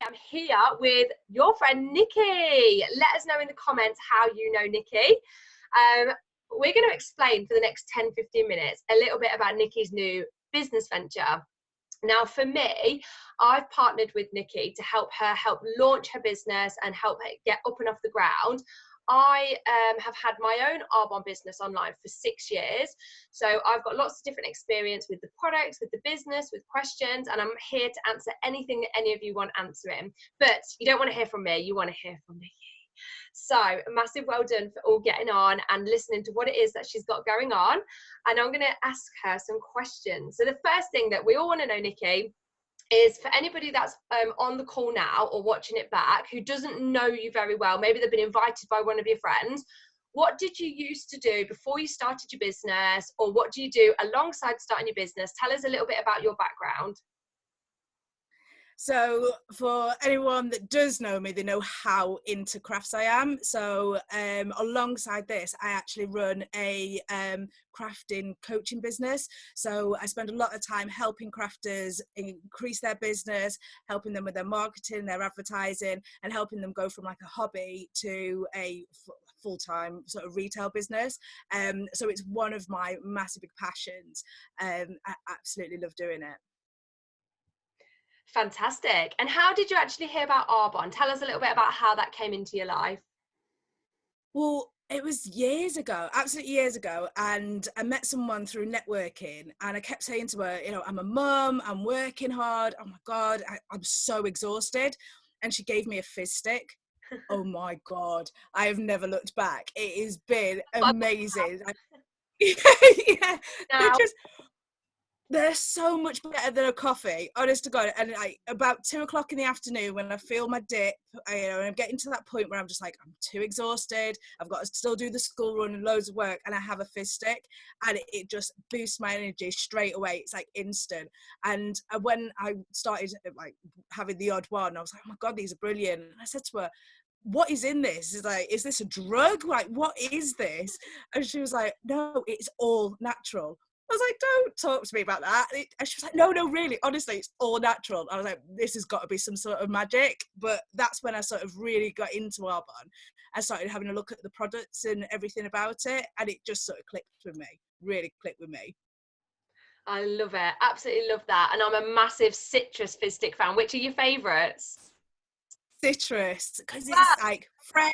am here with your friend Nikki. Let us know in the comments how you know Nikki. We're going to explain for the next 10-15 minutes a little bit about Nikki's new business venture. Now, for me, I've partnered with Nikki to help launch her business and help her get up and off the ground. I have had my own Arbonne business online for 6 years. So I've got lots of different experience with the products, with the business, with questions, and I'm here to answer anything that any of you want answering. But you don't want to hear from me, you want to hear from Nikki. So a massive well done for all getting on and listening to what it is that she's got going on. And I'm going to ask her some questions. So the first thing that we all want to know, Nikki, is for anybody that's on the call now or watching it back who doesn't know you very well, maybe they've been invited by one of your friends, what did you used to do before you started your business, or what do you do alongside starting your business? Tell us a little bit about your background. So for anyone that does know me, they know how into crafts I am. So alongside this, I actually run a crafting coaching business. So I spend a lot of time helping crafters increase their business, helping them with their marketing, their advertising, and helping them go from like a hobby to a full-time sort of retail business. So it's one of my massive big passions. I absolutely love doing it. Fantastic. And how did you actually hear about Arbonne? Tell us a little bit about how that came into your life. Well, it was years ago, absolutely years ago, and I met someone through networking, and I kept saying to her, you know, I'm a mum, I'm working hard, oh my God, I'm so exhausted. And she gave me a fizz stick. Oh my God, I have never looked back. It has been amazing. Yeah, they're so much better than a coffee, honest to God. And like about 2 o'clock in the afternoon, when I feel my dip, and I'm getting to that point where I'm just like, I'm too exhausted, I've got to still do the school run and loads of work, and I have a fizz stick, and it just boosts my energy straight away. It's like instant. And when I started like having the odd one, I was like, oh my God, these are brilliant. And I said to her, what is in this? Is like, is this a drug? Like, what is this? And she was like, no, it's all natural. I was like, don't talk to me about that. And she was like, no, really, honestly, it's all natural. I was like, this has got to be some sort of magic. But that's when I sort of really got into Arbonne. I started having a look at the products and everything about it, and it just sort of clicked with me, really clicked with me. I love it. Absolutely love that. And I'm a massive citrus fizz stick fan. Which are your favourites? Citrus, because it's like fresh.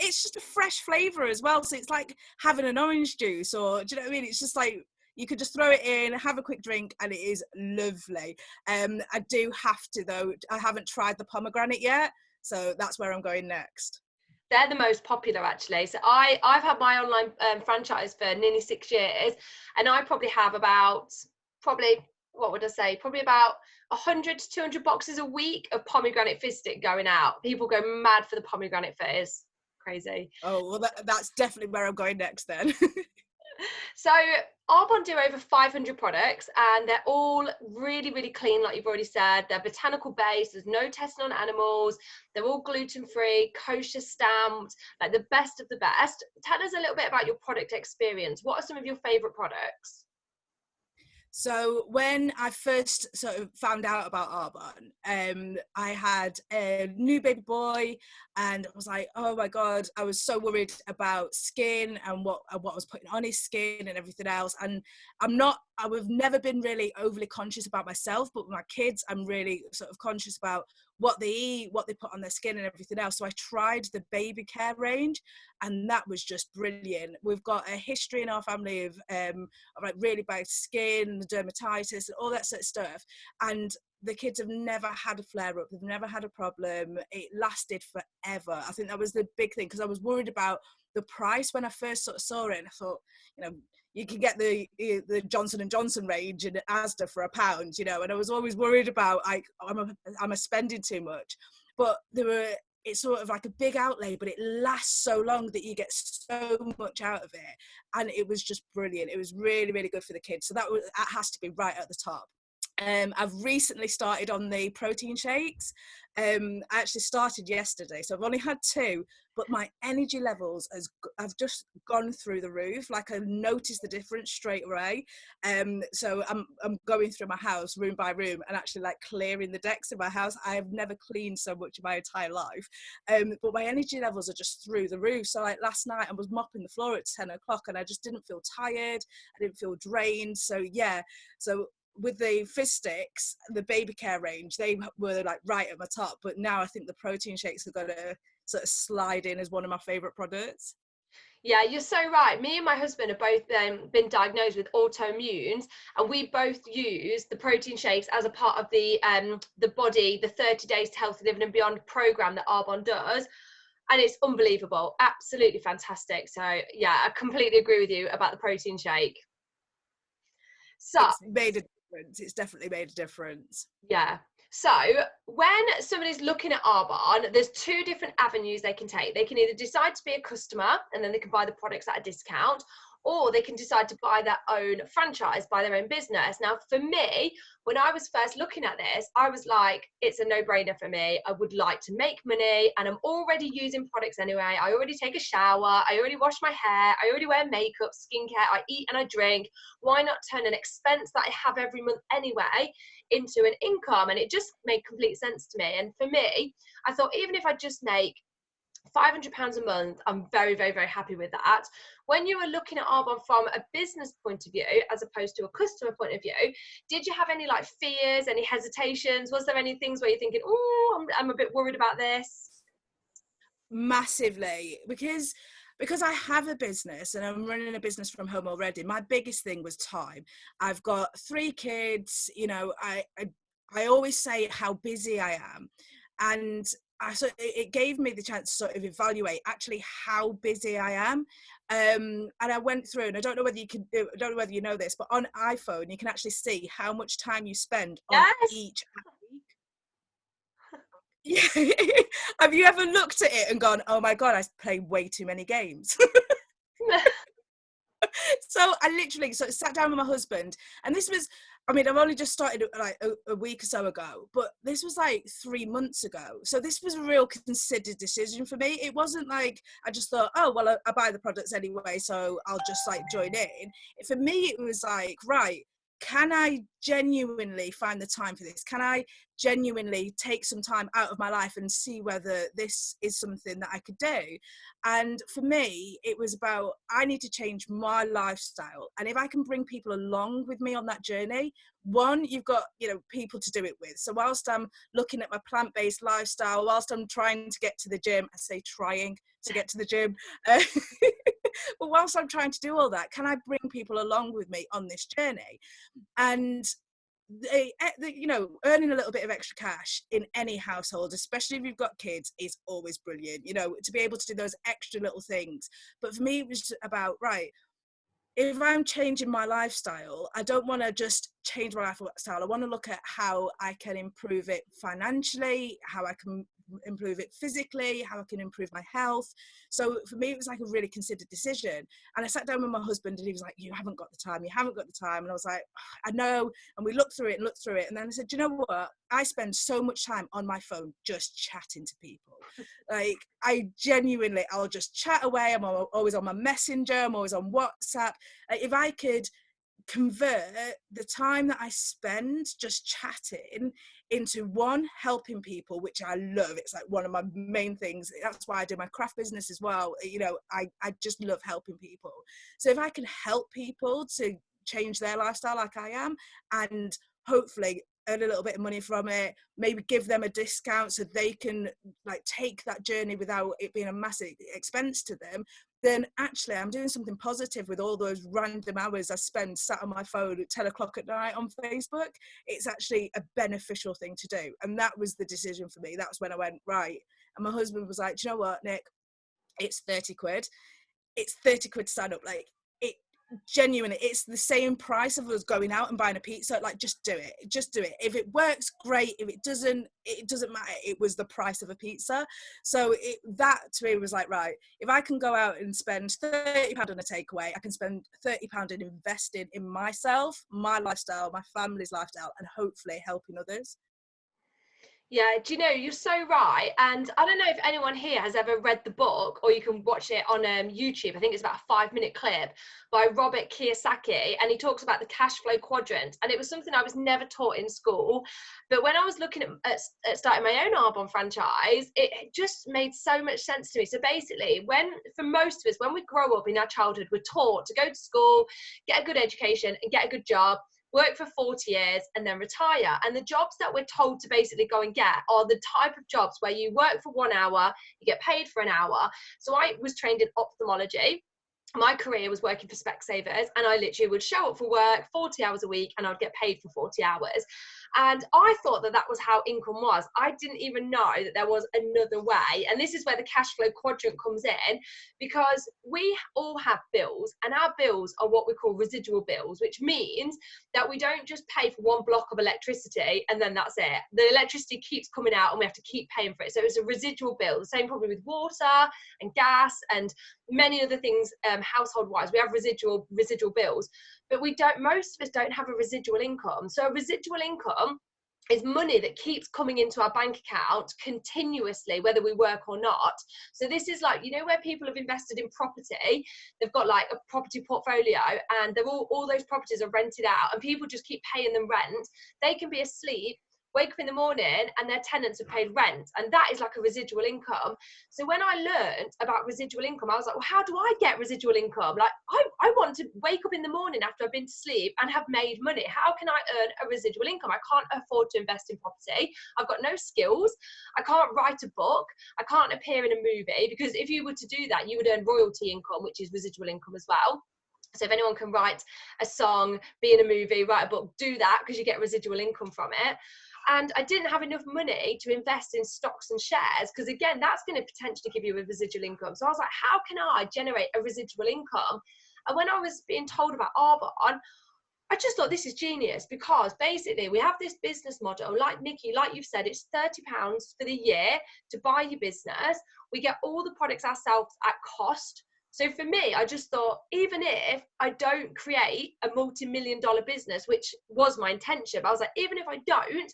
It's just a fresh flavour as well, so it's like having an orange juice, or do you know what I mean? It's just like you could just throw it in, have a quick drink, and it is lovely. I do have to though, I haven't tried the pomegranate yet, so that's where I'm going next. They're the most popular actually. So I've had my online franchise for nearly 6 years, and I probably have about what would I say, probably about 100 to 200 boxes a week of pomegranate fizz stick going out. People go mad for the pomegranate fizz. Crazy. Oh, well, that's definitely where I'm going next then. So Arbonne do over 500 products, and they're all really, really clean, like you've already said. They're botanical based, there's no testing on animals, they're all gluten-free, kosher stamped, like the best of the best. Tell us a little bit about your product experience. What are some of your favourite products? So when I first sort of found out about Arbonne, I had a new baby boy, and I was like, oh my God, I was so worried about skin and what I was putting on his skin and everything else. And I've never been really overly conscious about myself, but with my kids, I'm really sort of conscious about what they eat, what they put on their skin and everything else. So I tried the baby care range, and that was just brilliant. We've got a history in our family of like really bad skin, dermatitis, and all that sort of stuff. And the kids have never had a flare up. They've never had a problem. It lasted forever. I think that was the big thing, because I was worried about the price when I first sort of saw it, and I thought, you know, you can get the Johnson & Johnson range in Asda for £1, you know, and I was always worried about, like, am I spending too much? But it's sort of like a big outlay, but it lasts so long that you get so much out of it. And it was just brilliant. It was really, really good for the kids. So that has to be right at the top. I've recently started on the protein shakes. I actually started yesterday, so I've only had 2, but my energy levels have just gone through the roof. Like, I noticed the difference straight away. So I'm going through my house room by room and actually like clearing the decks in my house. I have never cleaned so much in my entire life. But my energy levels are just through the roof. So like last night I was mopping the floor at 10 o'clock and I just didn't feel tired. I didn't feel drained. So yeah, so with the fizz sticks, the baby care range, they were like right at my top, but now I think the protein shakes are gonna sort of slide in as one of my favorite products. Yeah, you're so right. Me and my husband have both been diagnosed with autoimmunes, and we both use the protein shakes as a part of the body, the 30 days to healthy living and beyond program that Arbonne does, and it's unbelievable, absolutely fantastic. So yeah, I completely agree with you about the protein shake. So It's made a difference. It's definitely made a difference. yeah. So when somebody's looking at Arbonne, there's 2 different avenues they can take. They can either decide to be a customer and then they can buy the products at a discount, or they can decide to buy their own franchise, buy their own business. Now, for me, when I was first looking at this, I was like, it's a no-brainer for me. I would like to make money and I'm already using products anyway. I already take a shower. I already wash my hair. I already wear makeup, skincare. I eat and I drink. Why not turn an expense that I have every month anyway into an income? And it just made complete sense to me. And for me, I thought, even if I just make £500 a month, I'm very, very, very happy with that. When you were looking at Arbonne from a business point of view, as opposed to a customer point of view, did you have any like fears, any hesitations? Was there any things where you're thinking, oh, I'm a bit worried about this? Massively, because I have a business and I'm running a business from home already. My biggest thing was time. I've got 3 kids. You know, I always say how busy I am, and it gave me the chance to sort of evaluate actually how busy I am. And I went through, and I don't know whether you know this, but on iPhone you can actually see how much time you spend on Yes. each app. Yeah. Have you ever looked at it and gone, oh my God, I play way too many games? So I literally sat down with my husband, and this was, I mean, I've only just started like a week or so ago, but this was like 3 months ago. So this was a real considered decision for me. It wasn't like I just thought, oh, well, I buy the products anyway, so I'll just like join in. For me, it was like, right, can I genuinely find the time for this? Can I genuinely take some time out of my life and see whether this is something that I could do? And for me, it was about, I need to change my lifestyle. And if I can bring people along with me on that journey, one, you've got, people to do it with. So whilst I'm looking at my plant-based lifestyle, whilst I'm trying to get to the gym, I say trying to get to the gym, but whilst I'm trying to do all that, can I bring people along with me on this journey? And earning a little bit of extra cash in any household, especially if you've got kids, is always brilliant, to be able to do those extra little things. But for me, it was about, right, if I'm changing my lifestyle, I don't want to just change my lifestyle. I want to look at how I can improve it financially, how I can improve it physically, how I can improve my health. So for me, it was like a really considered decision. And I sat down with my husband and he was like, you haven't got the time. And I was like, I know. And we looked through it. And then I said, you know what? I spend so much time on my phone just chatting to people. Like, I'll just chat away. I'm always on my Messenger. I'm always on WhatsApp. Like, if I could convert the time that I spend just chatting into, one, helping people, which I love. It's like one of my main things. That's why I do my craft business as well. I just love helping people. So if I can help people to change their lifestyle like I am, and hopefully earn a little bit of money from it, maybe give them a discount so they can like take that journey without it being a massive expense to them, then actually I'm doing something positive with all those random hours I spend sat on my phone at 10 o'clock at night on Facebook. It's actually a beneficial thing to do. And that was the decision for me. That's when I went, right. And my husband was like, do you know what, Nick, it's 30 quid. It's 30 quid to sign up. Like, genuinely, it's the same price of us going out and buying a pizza. Like, just do it. If it works, great. If it doesn't matter. It was the price of a pizza. So that to me was like, right, if I can go out and spend £30 on a takeaway, I can spend £30 in investing in myself, my lifestyle, my family's lifestyle, and hopefully helping others. Yeah, do you know, you're so right. And I don't know if anyone here has ever read the book, or you can watch it on YouTube. I think it's about a 5-minute clip by Robert Kiyosaki, and he talks about the cash flow quadrant. And it was something I was never taught in school. But when I was looking at starting my own Arbonne franchise, it just made so much sense to me. So basically, for most of us, when we grow up in our childhood, we're taught to go to school, get a good education, and get a good job, work for 40 years and then retire. And the jobs that we're told to basically go and get are the type of jobs where you work for 1 hour, you get paid for an hour. So I was trained in ophthalmology. My career was working for Specsavers, and I literally would show up for work 40 hours a week and I'd get paid for 40 hours. And I thought that was how income was. I didn't even know that there was another way. And this is where the cash flow quadrant comes in, because we all have bills, and our bills are what we call residual bills, which means that we don't just pay for one block of electricity and then that's it. The electricity keeps coming out and we have to keep paying for it. So it's a residual bill. The same probably with water and gas and many other things, household wise. We have residual bills, but most of us don't have a residual income. So a residual income is money that keeps coming into our bank account continuously, whether we work or not. So this is like, you know, where people have invested in property, they've got like a property portfolio and they're all those properties are rented out and people just keep paying them rent. They can be asleep, wake up in the morning and their tenants have paid rent, and that is like a residual income. So when I learned about residual income, I was like, well, how do I get residual income? Like I want to wake up in the morning after I've been to sleep and have made money. How can I earn a residual income? I can't afford to invest in property. I've got no skills. I can't write a book. I can't appear in a movie, because if you were to do that, you would earn royalty income, which is residual income as well. So if anyone can write a song, be in a movie, write a book, do that, because you get residual income from it. And I didn't have enough money to invest in stocks and shares, because again, that's going to potentially give you a residual income. So I was like, how can I generate a residual income? And when I was being told about Arbonne, I just thought this is genius, because basically we have this business model, like Nikki, like you've said, it's £30 for the year to buy your business. We get all the products ourselves at cost. So for me, I just thought, even if I don't create a multi-million-dollar business, which was my intention, but I was like, even if I don't,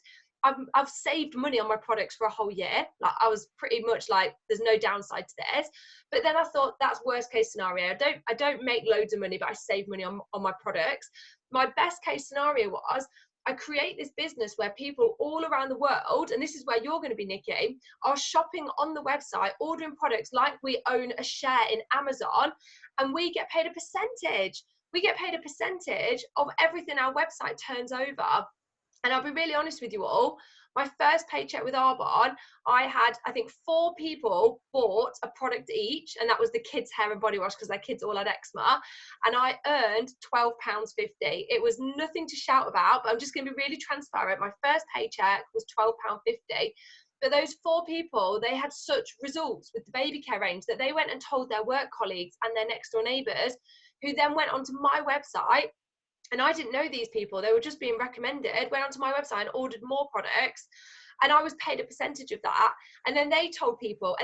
I've saved money on my products for a whole year. Like, I was pretty much like, there's no downside to this. But then I thought, that's worst case scenario. I don't make loads of money, but I save money on my products. My best case scenario was, I create this business where people all around the world, and this is where you're going to be, Nikki, are shopping on the website, ordering products like we own a share in Amazon, and we get paid a percentage. We get paid a percentage of everything our website turns over. And I'll be really honest with you all, my first paycheck with Arbonne, I had, I think 4 people bought a product each, and that was the kids' hair and body wash, because their kids all had eczema, and I earned £12.50. It was nothing to shout about, but I'm just going to be really transparent. My first paycheck was £12.50. But those 4 people, they had such results with the baby care range that they went and told their work colleagues and their next door neighbours, who then went onto my website. And I didn't know these people, they were just being recommended, went onto my website and ordered more products, and I was paid a percentage of that. And then they told people,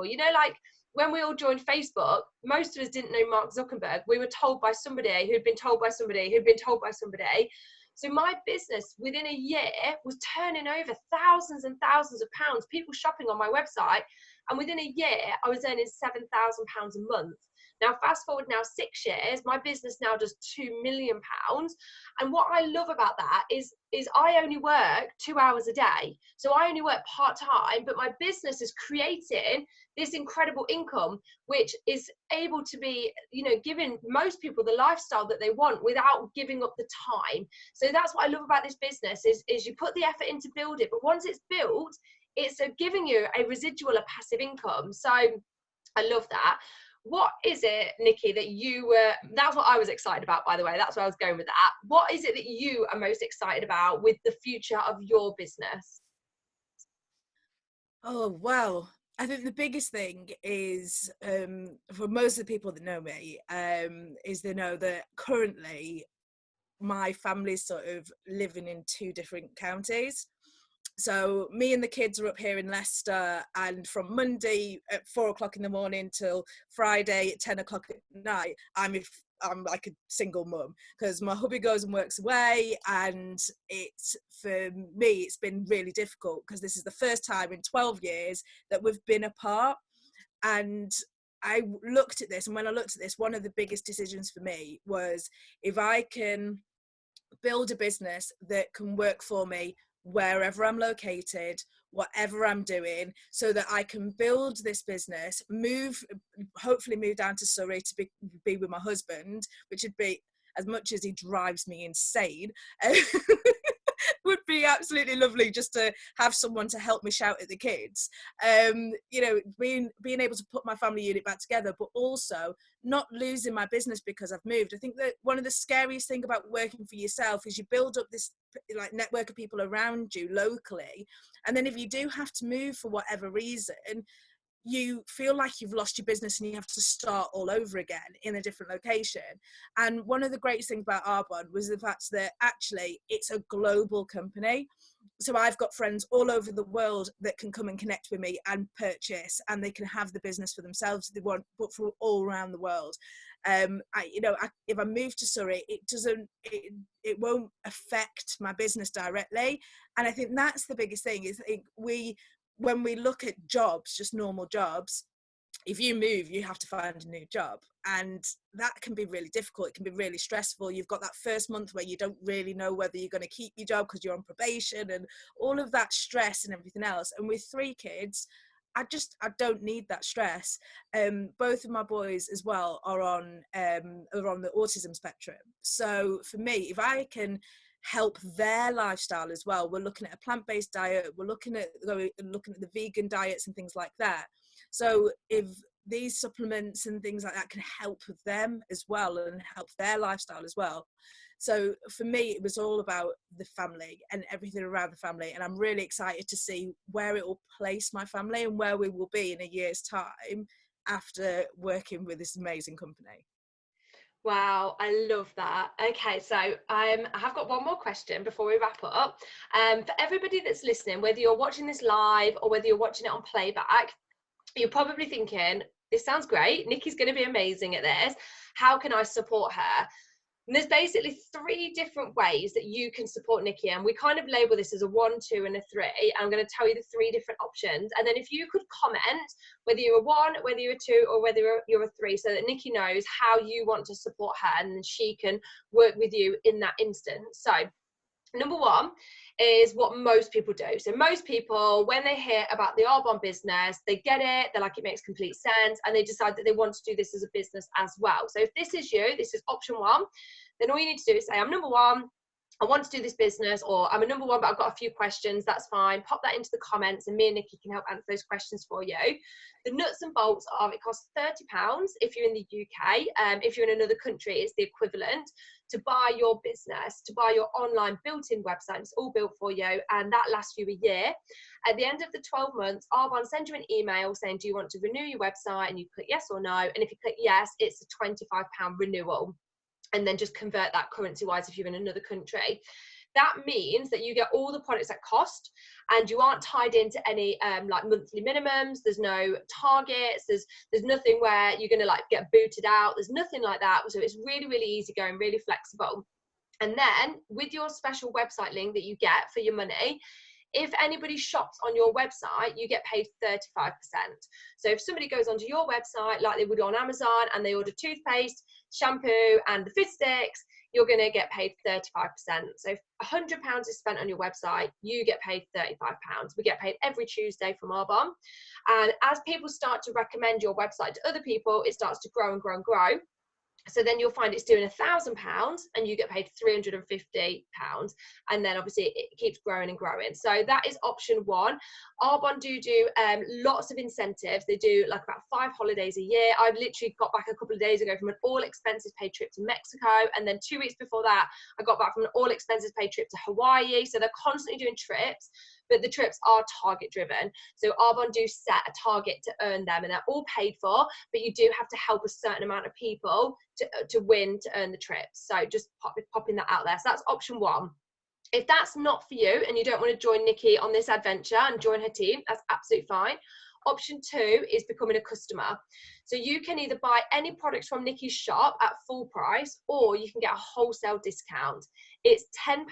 you know, like when we all joined Facebook, most of us didn't know Mark Zuckerberg. We were told by somebody who'd been told by somebody who'd been told by somebody. So my business within a year was turning over thousands and thousands of pounds, people shopping on my website. And within a year, I was earning £7,000 a month. Now, fast forward now 6 years, my business now does £2 million. And what I love about that is I only work 2 hours a day. So I only work part-time, but my business is creating this incredible income, which is able to be, you know, giving most people the lifestyle that they want without giving up the time. So that's what I love about this business is you put the effort in to build it, but once it's built, it's giving you a residual, a passive income. So I love that. What is it, Nikki, that you were, that's what I was excited about, by the way, that's where I was going with that. What is it that you are most excited about with the future of your business? Oh, well, I think the biggest thing is, for most of the people that know me, is they know that currently my family's sort of living in two different counties. So me and the kids are up here in Leicester, and from Monday at 4 o'clock in the morning till Friday at 10 o'clock at night, I'm like a single mum, because my hubby goes and works away, and it's, for me, it's been really difficult because this is the first time in 12 years that we've been apart. And I looked at this, and when I looked at this, one of the biggest decisions for me was, if I can build a business that can work for me wherever I'm located, whatever I'm doing, so that I can build this business, hopefully move down to Surrey to be with my husband, which would be, as much as he drives me insane, would be absolutely lovely just to have someone to help me shout at the kids. You know, being able to put my family unit back together, but also not losing my business because I've moved. I think that one of the scariest thing about working for yourself is you build up this like network of people around you locally, and then if you do have to move for whatever reason, you feel like you've lost your business and you have to start all over again in a different location. And one of the greatest things about Arbonne was the fact that actually it's a global company. So I've got friends all over the world that can come and connect with me and purchase, and they can have the business for themselves if they want, but for all around the world. If I move to Surrey, it won't affect my business directly. And I think that's the biggest thing, is when we look at jobs, just normal jobs, if you move, you have to find a new job, and that can be really difficult. It can be really stressful. You've got that first month where you don't really know whether you're going to keep your job because you're on probation, and all of that stress and everything else. And with 3 kids, I don't need that stress. Both of my boys as well are on the autism spectrum. So for me, if I can help their lifestyle as well, we're looking at a plant-based diet, we're looking at the vegan diets and things like that. So if these supplements and things like that can help with them as well and help their lifestyle as well. So for me, it was all about the family and everything around the family. And I'm really excited to see where it will place my family and where we will be in a year's time after working with this amazing company. Wow, I love that. Okay, so I have got one more question before we wrap up. For everybody that's listening, whether you're watching this live or whether you're watching it on playback, you're probably thinking, this sounds great. Nikki's going to be amazing at this. How can I support her? And there's basically 3 different ways that you can support Nikki, and we kind of label this as a 1, 2, and a 3. I'm going to tell you the 3 different options, and then if you could comment whether you're a 1, whether you're a 2, or whether you're a 3, so that Nikki knows how you want to support her, and she can work with you in that instance. So number 1 is what most people do. So most people, when they hear about the Arbonne business, they get it, they're like, it makes complete sense, and they decide that they want to do this as a business as well. So if this is you, this is option 1, then all you need to do is say, I'm number 1, I want to do this business, or I'm a number 1, but I've got a few questions. That's fine. Pop that into the comments, and me and Nikki can help answer those questions for you. The nuts and bolts are, it costs £30 if you're in the UK. If you're in another country, it's the equivalent to buy your business, to buy your online built-in website. It's all built for you, and that lasts you a year. At the end of the 12 months, Arbonne send you an email saying, do you want to renew your website? And you click yes or no. And if you click yes, it's a £25 renewal. And then just convert that currency-wise if you're in another country. That means that you get all the products at cost, and you aren't tied into any like monthly minimums. There's no targets. There's nothing where you're going to like get booted out. There's nothing like that. So it's really, really easy going, really flexible. And then with your special website link that you get for your money, if anybody shops on your website, you get paid 35%. So if somebody goes onto your website like they would on Amazon and they order toothpaste, shampoo and the Fit Sticks, you're going to get paid 35%. So if £100 is spent on your website, you get paid £35. We get paid every Tuesday from Arbonne. And as people start to recommend your website to other people, it starts to grow and grow and grow. So then you'll find it's doing £1,000 and you get paid £350, and then obviously it keeps growing and growing. So that is option 1. Arbonne do lots of incentives. They do like about 5 holidays a year. I've literally got back a couple of days ago from an all expenses paid trip to Mexico, and then 2 weeks before that I got back from an all expenses paid trip to Hawaii. So they're constantly doing trips. but the trips are target driven. So Arbonne do set a target to earn them, and they're all paid for, but you do have to help a certain amount of people to win, to earn the trips. So just popping that out there. So that's option one. If that's not for you and you don't want to join Nikki on this adventure and join her team, that's absolutely fine. Option two is becoming a customer. So you can either buy any products from Nikki's shop at full price, or you can get a wholesale discount. It's £10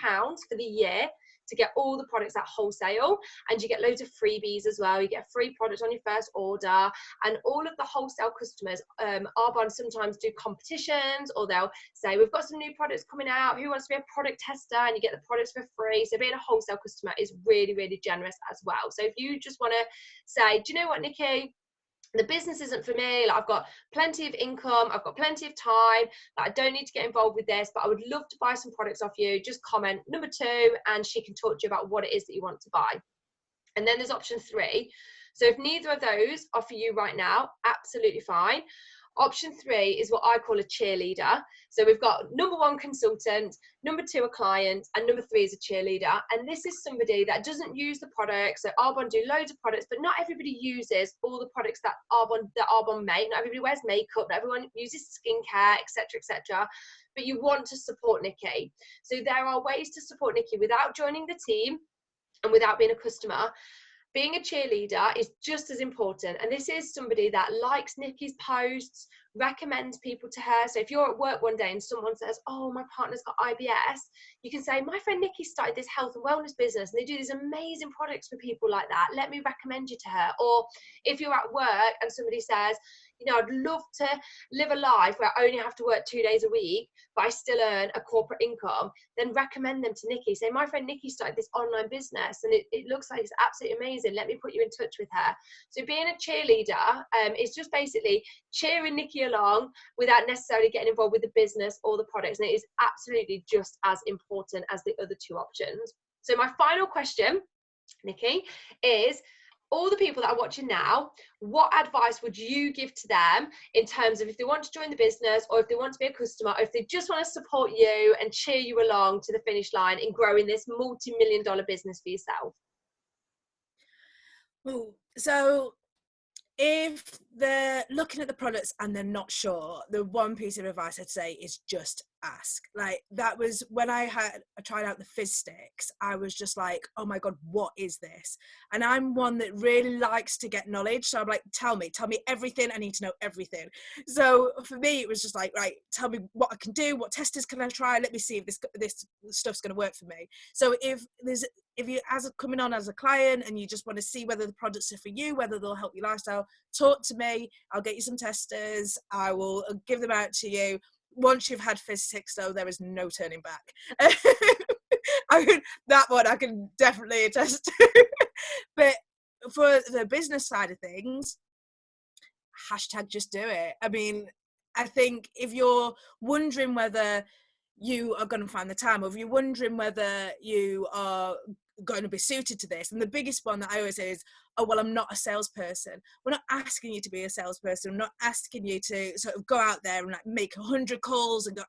for the year to get all the products at wholesale, and you get loads of freebies as well. You get a free product on your first order, and all of the wholesale customers, Arbonne sometimes do competitions, or they'll say, we've got some new products coming out, who wants to be a product tester, and you get the products for free. So being a wholesale customer is really, really generous as well. So if you just want to say, do you know what, Nikki, the business isn't for me, like I've got plenty of income, I've got plenty of time, like I don't need to get involved with this, but I would love to buy some products off you, just comment number two, and she can talk to you about what it is that you want to buy. And then there's option three. So if neither of those are for you right now, absolutely fine. Option three is what I call a cheerleader. So we've got number one, consultant, number two, a client, and number three is a cheerleader. And this is somebody that doesn't use the products. So Arbonne do loads of products, but not everybody uses all the products that Arbonne make. Not everybody wears makeup, not everyone uses skincare, etc., etc. But you want to support Nikki. So there are ways to support Nikki without joining the team and without being a customer. Being a cheerleader is just as important. And this is somebody that likes Nikki's posts, recommends people to her. So if you're at work one day and someone says, oh, my partner's got IBS, you can say, my friend Nikki started this health and wellness business and they do these amazing products for people like that. Let me recommend you to her. Or if you're at work and somebody says, you know, I'd love to live a life where I only have to work 2 days a week, but I still earn a corporate income, then recommend them to Nikki. Say, my friend Nikki started this online business and it looks like it's absolutely amazing. Let me put you in touch with her. So being a cheerleader is just basically cheering Nikki along without necessarily getting involved with the business or the products. And it is absolutely just as important as the other two options. So my final question, Nikki, is, all the people that are watching now, what advice would you give to them in terms of if they want to join the business, or if they want to be a customer, or if they just want to support you and cheer you along to the finish line in growing this multi-million-dollar business for yourself? Ooh, so if they're looking at the products and they're not sure, the one piece of advice I'd say is just ask. Like, that was when I tried out the fizz sticks, I was just like, oh my god, what is this? And I'm one that really likes to get knowledge, so I'm like, tell me everything, I need to know everything. So for me it was just like, right, tell me what I can do, what testers can I try, let me see if this stuff's going to work for me. So if you coming on as a client and you just want to see whether the products are for you, whether they'll help your lifestyle, talk to me, I'll get you some testers, I will give them out to you. Once you've had fizz sticks though, there is no turning back. That one I can definitely attest to. But for the business side of things, hashtag just do it. I mean, I think if you're wondering whether you are going to find the time, or if you're wondering whether you are going to be suited to this, and the biggest one that I always say is, oh well, I'm not a salesperson. We're not asking you to be a salesperson. I'm not asking you to sort of go out there and like make 100 calls and go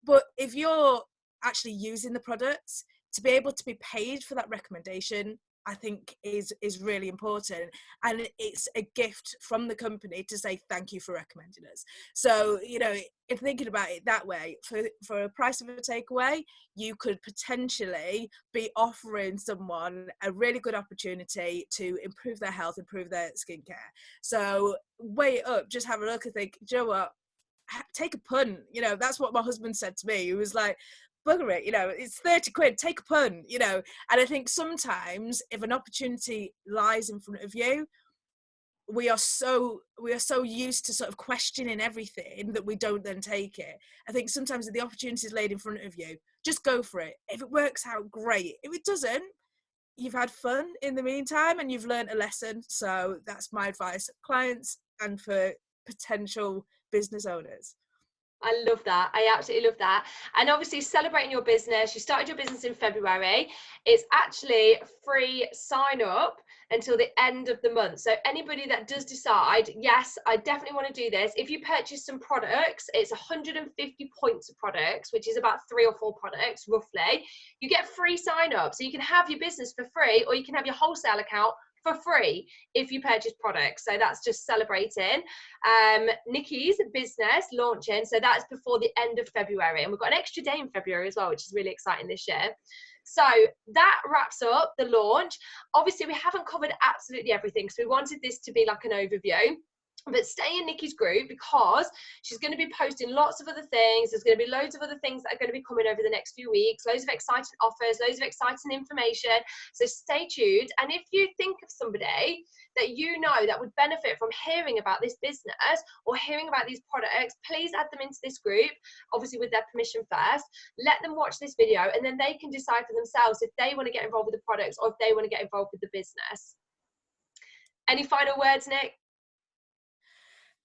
but if you're actually using the products, to be able to be paid for that recommendation, I think is really important. And it's a gift from the company to say thank you for recommending us. So, you know, if thinking about it that way, for a price of a takeaway, you could potentially be offering someone a really good opportunity to improve their health, improve their skincare. So weigh it up, just have a look and think, do you know what? Take a punt. You know, that's what my husband said to me. He was like, bugger it, you know, it's 30 quid, take a punt, you know. And I think sometimes if an opportunity lies in front of you, we are so used to sort of questioning everything that we don't then take it. I think sometimes if the opportunity is laid in front of you, just go for it. If it works out, great. If it doesn't, you've had fun in the meantime and you've learned a lesson. So that's my advice, clients and for potential business owners. I love that. I absolutely love that. And obviously celebrating your business. You started your business in February. It's actually free sign up until the end of the month. So anybody that does decide, yes, I definitely want to do this, if you purchase some products, it's 150 points of products, which is about 3 or 4 products roughly, you get free sign up. So you can have your business for free, or you can have your wholesale account for free if you purchase products. So that's just celebrating Nikki's business launching. So that's before the end of February, and we've got an extra day in February as well, which is really exciting this year. So that wraps up the launch. Obviously we haven't covered absolutely everything, so we wanted this to be like an overview. But stay in Nikki's group, because she's going to be posting lots of other things. There's going to be loads of other things that are going to be coming over the next few weeks, loads of exciting offers, loads of exciting information. So stay tuned. And if you think of somebody that you know that would benefit from hearing about this business or hearing about these products, please add them into this group, obviously with their permission first. Let them watch this video, and then they can decide for themselves if they want to get involved with the products or if they want to get involved with the business. Any final words, Nick?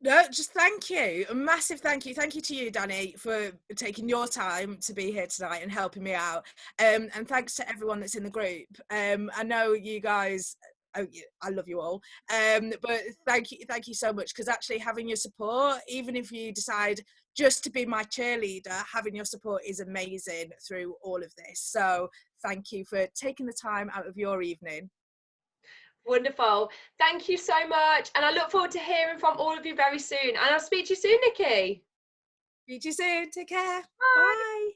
No, just thank you. A massive thank you. Thank you to you, Danny, for taking your time to be here tonight and helping me out. And thanks to everyone that's in the group. I know you guys, I love you all. But thank you so much, because actually having your support, even if you decide just to be my cheerleader, having your support is amazing through all of this. So thank you for taking the time out of your evening. Wonderful. Thank you so much. And I look forward to hearing from all of you very soon. And I'll speak to you soon, Nikki. See you soon. Take care. Bye. Bye.